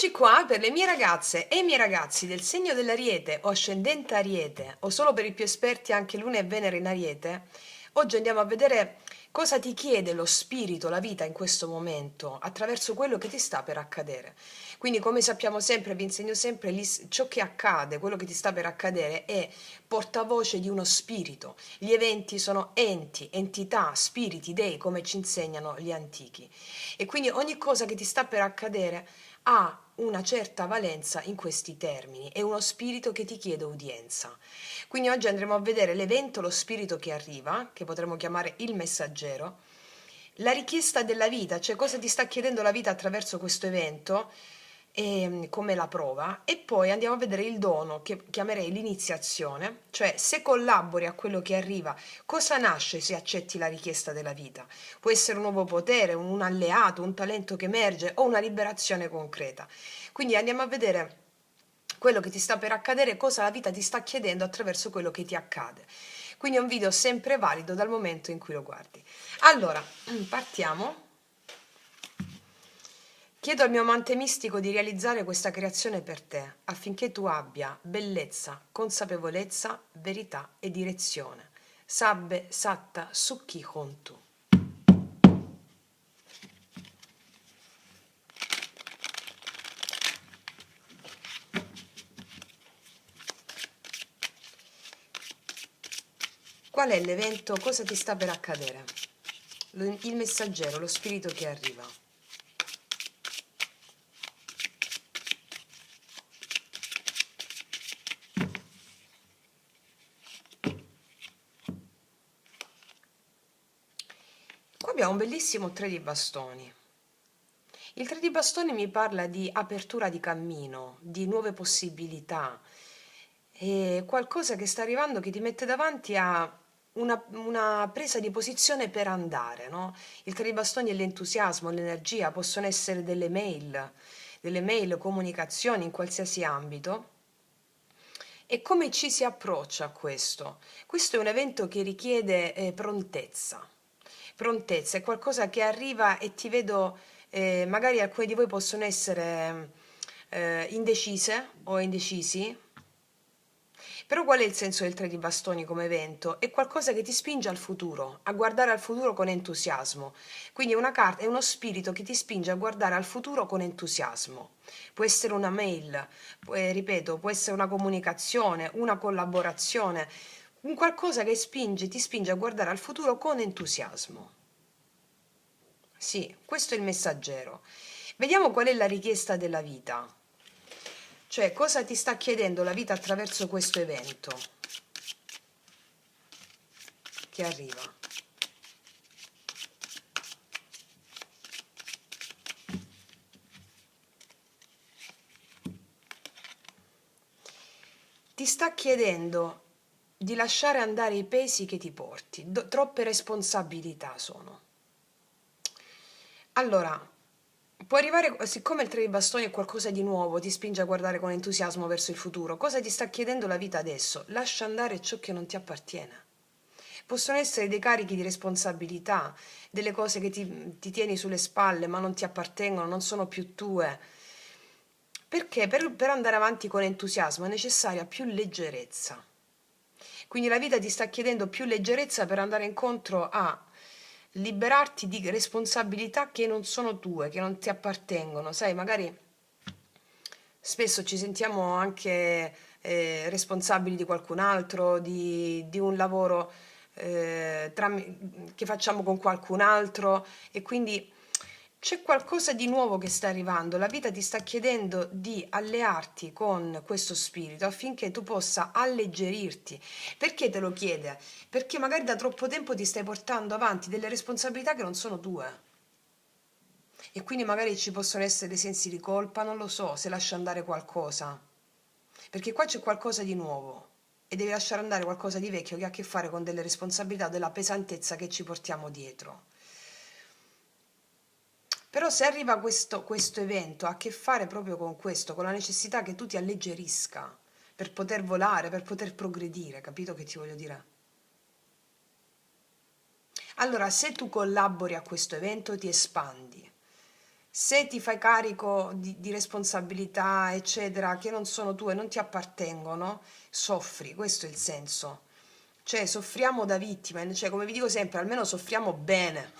Eccoci qua per le mie ragazze e i miei ragazzi del segno dell'Ariete o ascendente Ariete o solo per i più esperti anche Luna e Venere in Ariete. Oggi andiamo a vedere cosa ti chiede lo spirito, la vita in questo momento attraverso quello che ti sta per accadere. Quindi come sappiamo sempre, vi insegno sempre, ciò che accade, quello che ti sta per accadere è portavoce di uno spirito. Gli eventi sono enti, entità, spiriti, dei, come ci insegnano gli antichi. E quindi ogni cosa che ti sta per accadere ha una certa valenza in questi termini, è uno spirito che ti chiede udienza. Quindi oggi andremo a vedere l'evento, lo spirito che arriva, che potremmo chiamare il messaggero, la richiesta della vita, cioè cosa ti sta chiedendo la vita attraverso questo evento, come la prova, e poi andiamo a vedere il dono, che chiamerei l'iniziazione, cioè se collabori a quello che arriva, cosa nasce se accetti la richiesta della vita. Può essere un nuovo potere, un alleato, un talento che emerge o una liberazione concreta. Quindi andiamo a vedere quello che ti sta per accadere, cosa la vita ti sta chiedendo attraverso quello che ti accade. Quindi è un video sempre valido dal momento in cui lo guardi. Allora, partiamo. Chiedo al mio amante mistico di realizzare questa creazione per te, affinché tu abbia bellezza, consapevolezza, verità e direzione. Sabbe satta sukhi hontu. Qual è l'evento? Cosa ti sta per accadere? Il messaggero, lo spirito che arriva. Qua abbiamo un bellissimo 3 di bastoni. Il 3 di bastoni mi parla di apertura di cammino, di nuove possibilità, è qualcosa che sta arrivando che ti mette davanti a una presa di posizione per andare, no? Il 3 di bastoni è l'entusiasmo, l'energia, possono essere delle mail, comunicazioni in qualsiasi ambito. E come ci si approccia a questo? Questo è un evento che richiede prontezza. Prontezza è qualcosa che arriva e ti vedo, magari alcuni di voi possono essere indecise o indecisi, però qual è il senso del 3 di bastoni come evento? È qualcosa che ti spinge al futuro, a guardare al futuro con entusiasmo. Quindi è una carta, è uno spirito che ti spinge a guardare al futuro con entusiasmo. Può essere una mail, ripeto, può essere una comunicazione, una collaborazione, un qualcosa che ti spinge a guardare al futuro con entusiasmo. Sì, questo è il messaggero. Vediamo qual è la richiesta della vita. Cioè, cosa ti sta chiedendo la vita attraverso questo evento che arriva? Ti sta chiedendo di lasciare andare i pesi che ti porti, troppe responsabilità sono. Allora, può arrivare, siccome il 3 di bastoni è qualcosa di nuovo, ti spinge a guardare con entusiasmo verso il futuro, cosa ti sta chiedendo la vita adesso? Lascia andare ciò che non ti appartiene. Possono essere dei carichi di responsabilità, delle cose che ti tieni sulle spalle ma non ti appartengono, non sono più tue. Perché per andare avanti con entusiasmo è necessaria più leggerezza. Quindi la vita ti sta chiedendo più leggerezza per andare incontro a liberarti di responsabilità che non sono tue, che non ti appartengono. Sai, magari spesso ci sentiamo anche responsabili di qualcun altro, di un lavoro che facciamo con qualcun altro, e quindi c'è qualcosa di nuovo che sta arrivando. La vita ti sta chiedendo di allearti con questo spirito affinché tu possa alleggerirti. Perché te lo chiede? Perché magari da troppo tempo ti stai portando avanti delle responsabilità che non sono tue. E quindi magari ci possono essere dei sensi di colpa, non lo so, se lascia andare qualcosa. Perché qua c'è qualcosa di nuovo e devi lasciare andare qualcosa di vecchio che ha a che fare con delle responsabilità, della pesantezza che ci portiamo dietro. Però se arriva questo evento ha a che fare proprio con questo, con la necessità che tu ti alleggerisca per poter volare, per poter progredire, capito che ti voglio dire? Allora, se tu collabori a questo evento ti espandi. Se ti fai carico di responsabilità, eccetera, che non sono tue, non ti appartengono, soffri, questo è il senso. Cioè, soffriamo da vittime, cioè, come vi dico sempre, almeno soffriamo bene.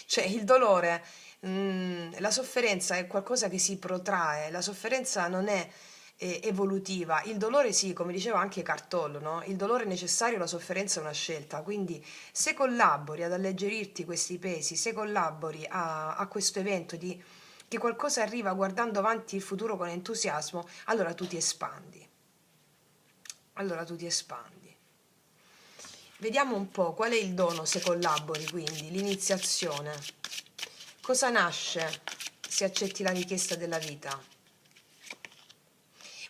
Cioè, il dolore, la sofferenza è qualcosa che si protrae, la sofferenza non è evolutiva. Il dolore sì, come diceva anche Cartollo, no? Il dolore è necessario, la sofferenza è una scelta. Quindi se collabori ad alleggerirti questi pesi, se collabori a questo evento di che qualcosa arriva guardando avanti il futuro con entusiasmo, allora tu ti espandi. Allora tu ti espandi. Vediamo un po' qual è il dono se collabori, quindi l'iniziazione. Cosa nasce se accetti la richiesta della vita?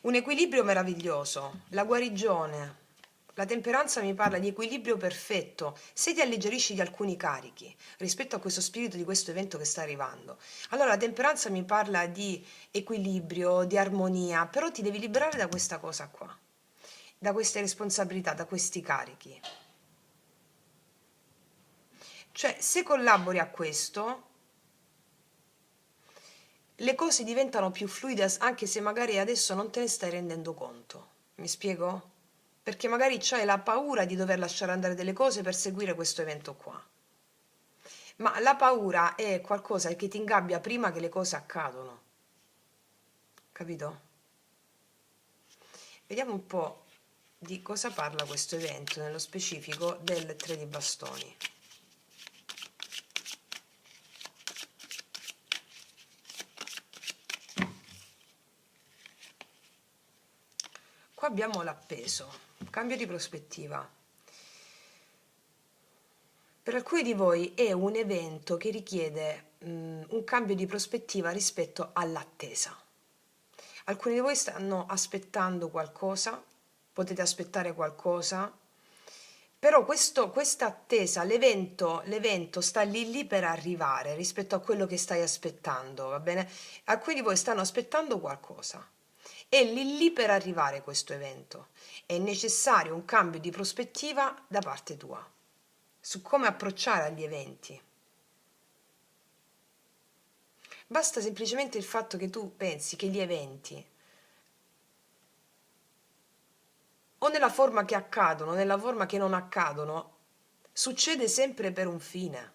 Un equilibrio meraviglioso, la guarigione. La temperanza mi parla di equilibrio perfetto, se ti alleggerisci di alcuni carichi rispetto a questo spirito di questo evento che sta arrivando. Allora la temperanza mi parla di equilibrio, di armonia, però ti devi liberare da questa cosa qua, da queste responsabilità, da questi carichi. Cioè, se collabori a questo, le cose diventano più fluide anche se magari adesso non te ne stai rendendo conto. Mi spiego? Perché magari c'hai la paura di dover lasciare andare delle cose per seguire questo evento qua. Ma la paura è qualcosa che ti ingabbia prima che le cose accadono. Capito? Vediamo un po' di cosa parla questo evento, nello specifico del 3 di bastoni. Qua abbiamo l'appeso, cambio di prospettiva. Per alcuni di voi è un evento che richiede un cambio di prospettiva rispetto all'attesa. Alcuni di voi stanno aspettando qualcosa, potete aspettare qualcosa, però questa attesa, l'evento sta lì per arrivare rispetto a quello che stai aspettando, va bene? Alcuni di voi stanno aspettando qualcosa. È lì per arrivare questo evento. È necessario un cambio di prospettiva da parte tua su come approcciare agli eventi. Basta semplicemente il fatto che tu pensi che gli eventi, o nella forma che accadono, o nella forma che non accadono, succede sempre per un fine.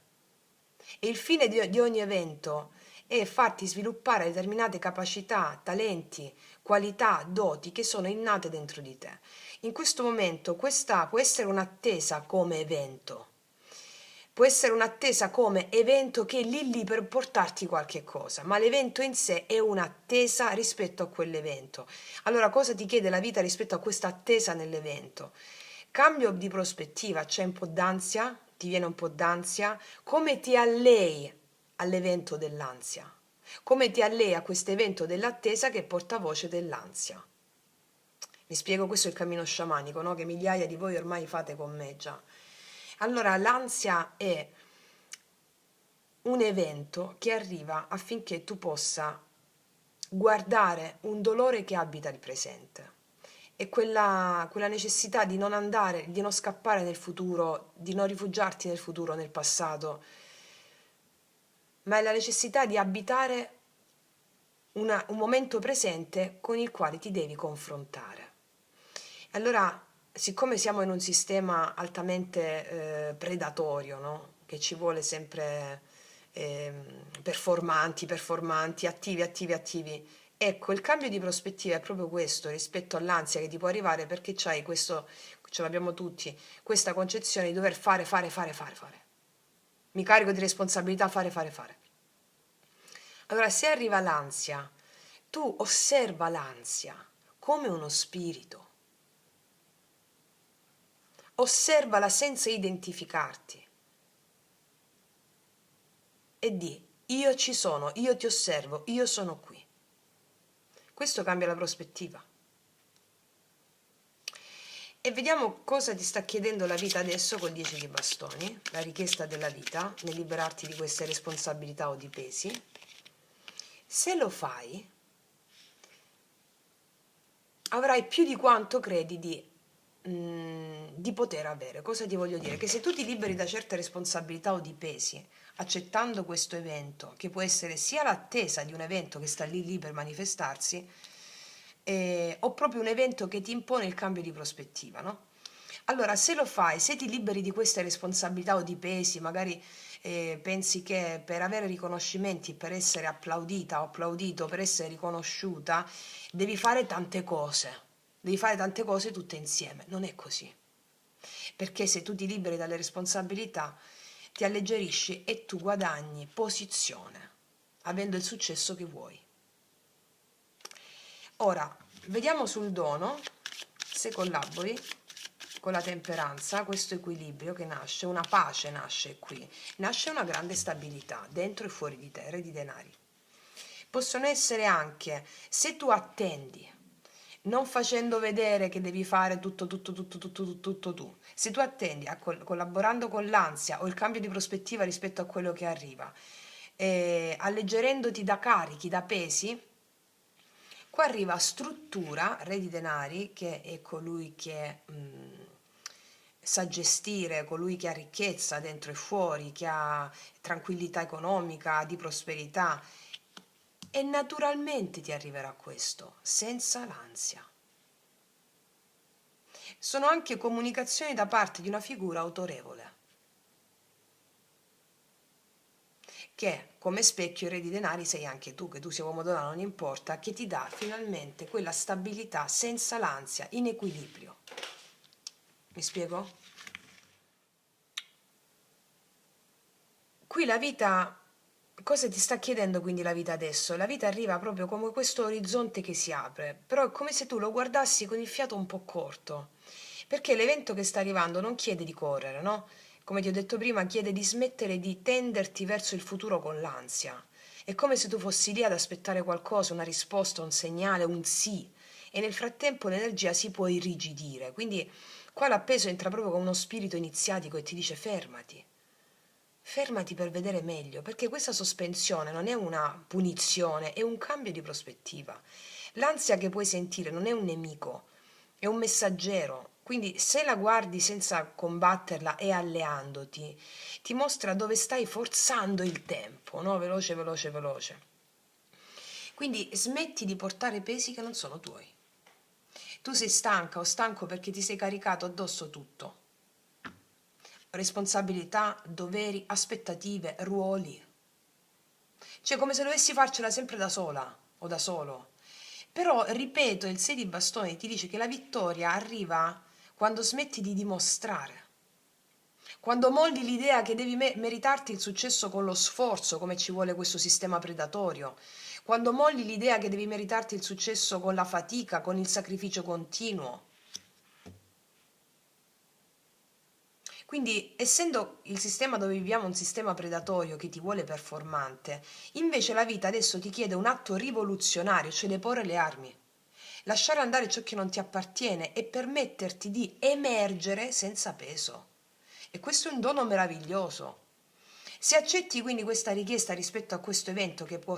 E il fine di ogni evento è farti sviluppare determinate capacità, talenti, qualità, doti che sono innate dentro di te. In questo momento questa può essere un'attesa come evento. Può essere un'attesa come evento che è lì per portarti qualche cosa, ma l'evento in sé è un'attesa rispetto a quell'evento. Allora, cosa ti chiede la vita rispetto a questa attesa nell'evento? Cambio di prospettiva, c'è un po' d'ansia, ti viene un po' d'ansia, come ti allei all'evento dell'ansia? Come ti allei a questo evento dell'attesa che è portavoce dell'ansia? Mi spiego, questo è il cammino sciamanico, no? Che migliaia di voi ormai fate con me già. Allora, l'ansia è un evento che arriva affinché tu possa guardare un dolore che abita il presente. E quella necessità di non andare, di non scappare nel futuro, di non rifugiarti nel futuro, nel passato, ma è la necessità di abitare un momento presente con il quale ti devi confrontare. Allora, siccome siamo in un sistema altamente predatorio, no? Che ci vuole sempre performanti, attivi, ecco, il cambio di prospettiva è proprio questo rispetto all'ansia che ti può arrivare perché c'hai questo, ce l'abbiamo tutti, questa concezione di dover fare. Mi carico di responsabilità, fare. Allora, se arriva l'ansia, tu osserva l'ansia come uno spirito. Osservala senza identificarti e di: io ci sono, io ti osservo, io sono qui. Questo cambia la prospettiva. E vediamo cosa ti sta chiedendo la vita adesso col 10 di bastoni, la richiesta della vita nel liberarti di queste responsabilità o di pesi. Se lo fai, avrai più di quanto credi di di poter avere. Cosa ti voglio dire? Che se tu ti liberi da certe responsabilità o di pesi, accettando questo evento, che può essere sia l'attesa di un evento che sta lì lì per manifestarsi, o proprio un evento che ti impone il cambio di prospettiva, no? Allora, se lo fai, se ti liberi di queste responsabilità o di pesi, magari pensi che per avere riconoscimenti, per essere applaudita o applaudito, per essere riconosciuta, devi fare tante cose tutte insieme. Non è così. Perché se tu ti liberi dalle responsabilità, ti alleggerisci e tu guadagni posizione, avendo il successo che vuoi. Ora, vediamo sul dono, se collabori con la temperanza, questo equilibrio che nasce, una pace nasce qui, nasce una grande stabilità dentro e fuori di te, re di denari. Possono essere anche, se tu attendi, non facendo vedere che devi fare tutto tu, se tu attendi, collaborando con l'ansia o il cambio di prospettiva rispetto a quello che arriva, alleggerendoti da carichi, da pesi, qua arriva struttura, re di denari, che è colui che sa gestire, colui che ha ricchezza dentro e fuori, che ha tranquillità economica, di prosperità, e naturalmente ti arriverà questo, senza l'ansia. Sono anche comunicazioni da parte di una figura autorevole, che come specchio e re di denari sei anche tu, che tu sia uomo o donna non importa, che ti dà finalmente quella stabilità senza l'ansia, in equilibrio. Mi spiego? Qui la vita, cosa ti sta chiedendo quindi la vita adesso? La vita arriva proprio come questo orizzonte che si apre, però è come se tu lo guardassi con il fiato un po' corto, perché l'evento che sta arrivando non chiede di correre, no? Come ti ho detto prima, chiede di smettere di tenderti verso il futuro con l'ansia. È come se tu fossi lì ad aspettare qualcosa, una risposta, un segnale, un sì, e nel frattempo l'energia si può irrigidire, quindi qua l'appeso entra proprio con uno spirito iniziatico e ti dice fermati. Fermati per vedere meglio, perché questa sospensione non è una punizione, è un cambio di prospettiva. L'ansia che puoi sentire non è un nemico, è un messaggero. Quindi se la guardi senza combatterla e alleandoti, ti mostra dove stai forzando il tempo, no? Veloce, veloce, veloce. Quindi smetti di portare pesi che non sono tuoi. Tu sei stanca o stanco perché ti sei caricato addosso tutto. Responsabilità, doveri, aspettative, ruoli. Cioè come se dovessi farcela sempre da sola o da solo. Però, ripeto, il 6 di bastoni ti dice che la vittoria arriva quando smetti di dimostrare. Quando molli l'idea che devi meritarti il successo con lo sforzo, come ci vuole questo sistema predatorio. Quando molli l'idea che devi meritarti il successo con la fatica, con il sacrificio continuo. Quindi, essendo il sistema dove viviamo un sistema predatorio che ti vuole performante, invece la vita adesso ti chiede un atto rivoluzionario, cioè deporre le armi, lasciare andare ciò che non ti appartiene e permetterti di emergere senza peso. E questo è un dono meraviglioso. Se accetti quindi questa richiesta rispetto a questo evento che può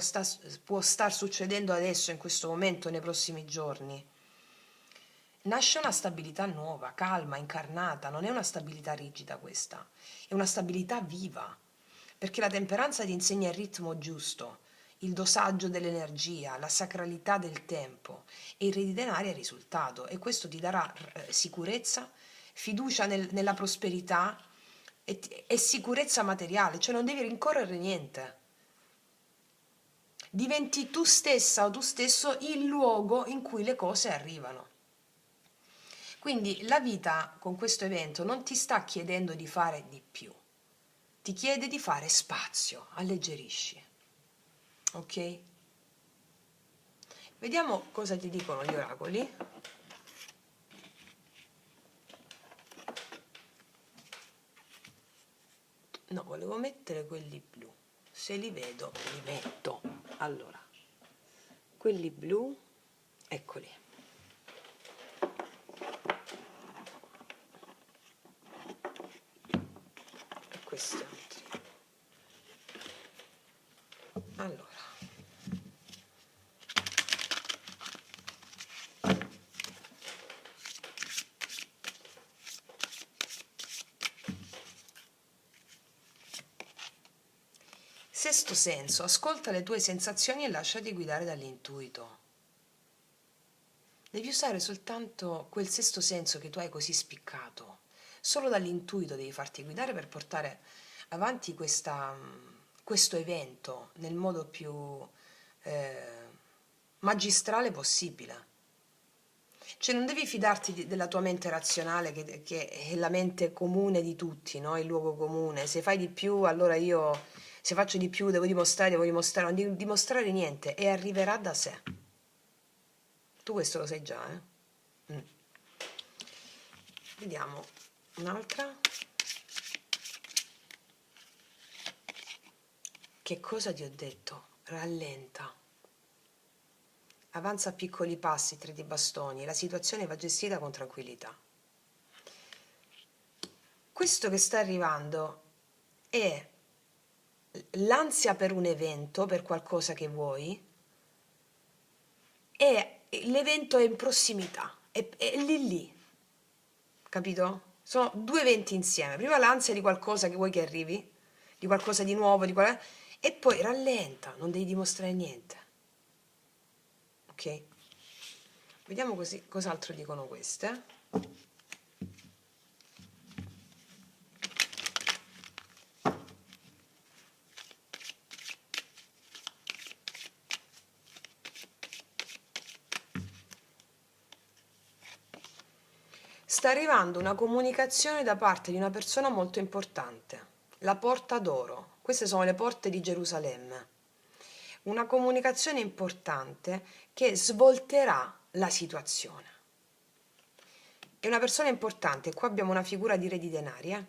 star succedendo adesso, in questo momento, nei prossimi giorni, nasce una stabilità nuova, calma, incarnata, non è una stabilità rigida questa, è una stabilità viva, perché la temperanza ti insegna il ritmo giusto, il dosaggio dell'energia, la sacralità del tempo e il re di denari è il risultato e questo ti darà sicurezza, fiducia nella prosperità e sicurezza materiale, cioè non devi rincorrere niente. Diventi tu stessa o tu stesso il luogo in cui le cose arrivano. Quindi la vita con questo evento non ti sta chiedendo di fare di più, ti chiede di fare spazio, alleggerisci. Ok? Vediamo cosa ti dicono gli oracoli. No, volevo mettere quelli blu. Se li vedo, li metto. Allora, quelli blu, eccoli. E questi altri. Allora. Sesto senso, ascolta le tue sensazioni e lasciati guidare dall'intuito. Devi usare soltanto quel sesto senso che tu hai così spiccato. Solo dall'intuito devi farti guidare per portare avanti questo evento nel modo più magistrale possibile. Cioè non devi fidarti della tua mente razionale che è la mente comune di tutti, no? Il luogo comune. Se fai di più, allora se faccio di più devo dimostrare, non devi dimostrare niente e arriverà da sé. Tu questo lo sai già, eh? Vediamo un'altra. Che cosa ti ho detto? Rallenta. Avanza a piccoli passi, 3 di bastoni. La situazione va gestita con tranquillità. Questo che sta arrivando è l'ansia per un evento, per qualcosa che vuoi, e l'evento è in prossimità, è lì, capito? Sono 2 eventi insieme. Prima l'ansia di qualcosa che vuoi che arrivi, di qualcosa di nuovo, e poi rallenta, non devi dimostrare niente. Ok? Vediamo così cos'altro dicono queste. Sta arrivando una comunicazione da parte di una persona molto importante, la Porta d'Oro. Queste sono le porte di Gerusalemme. Una comunicazione importante che svolterà la situazione. È una persona importante, qua abbiamo una figura di re di denari.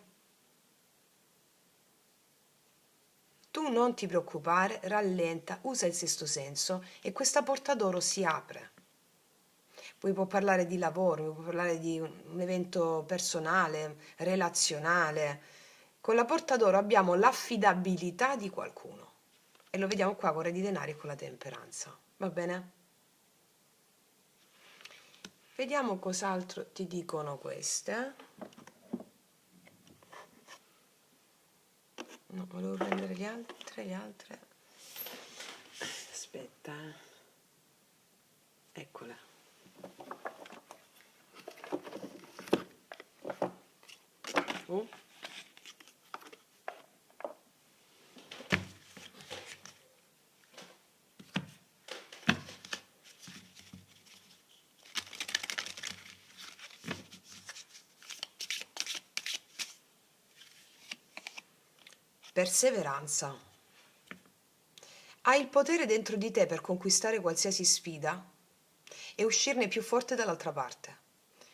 Tu non ti preoccupare, rallenta, usa il sesto senso e questa porta d'oro si apre. Poi può parlare di lavoro, può parlare di un evento personale, relazionale. Con la porta d'oro abbiamo l'affidabilità di qualcuno e lo vediamo qua con Re di Denari e con la temperanza. Va bene? Vediamo cos'altro ti dicono queste. No, volevo prendere le altre. Aspetta, Eccole. Perseveranza. Hai il potere dentro di te per conquistare qualsiasi sfida e uscirne più forte dall'altra parte.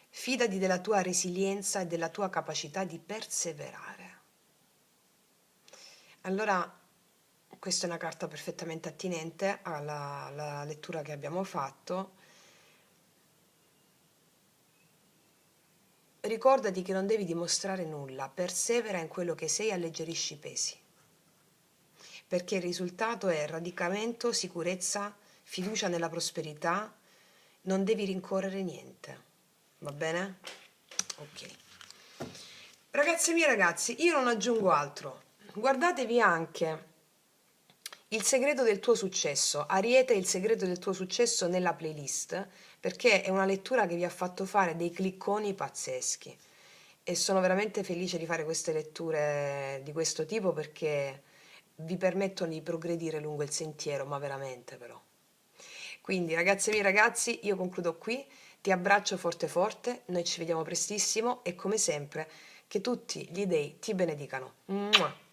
Fidati della tua resilienza e della tua capacità di perseverare. Allora, questa è una carta perfettamente attinente alla lettura che abbiamo fatto. Ricordati che non devi dimostrare nulla, persevera in quello che sei e alleggerisci i pesi. Perché il risultato è radicamento, sicurezza, fiducia nella prosperità, non devi rincorrere niente. Va bene? Ok. Ragazze mie ragazzi, io non aggiungo altro. Guardatevi anche Il segreto del tuo successo, Ariete, il segreto del tuo successo nella playlist, perché è una lettura che vi ha fatto fare dei clicconi pazzeschi e sono veramente felice di fare queste letture di questo tipo perché vi permettono di progredire lungo il sentiero, ma veramente però. Quindi ragazze e miei ragazzi, io concludo qui, ti abbraccio forte forte, noi ci vediamo prestissimo e come sempre che tutti gli dei ti benedicano. Mua!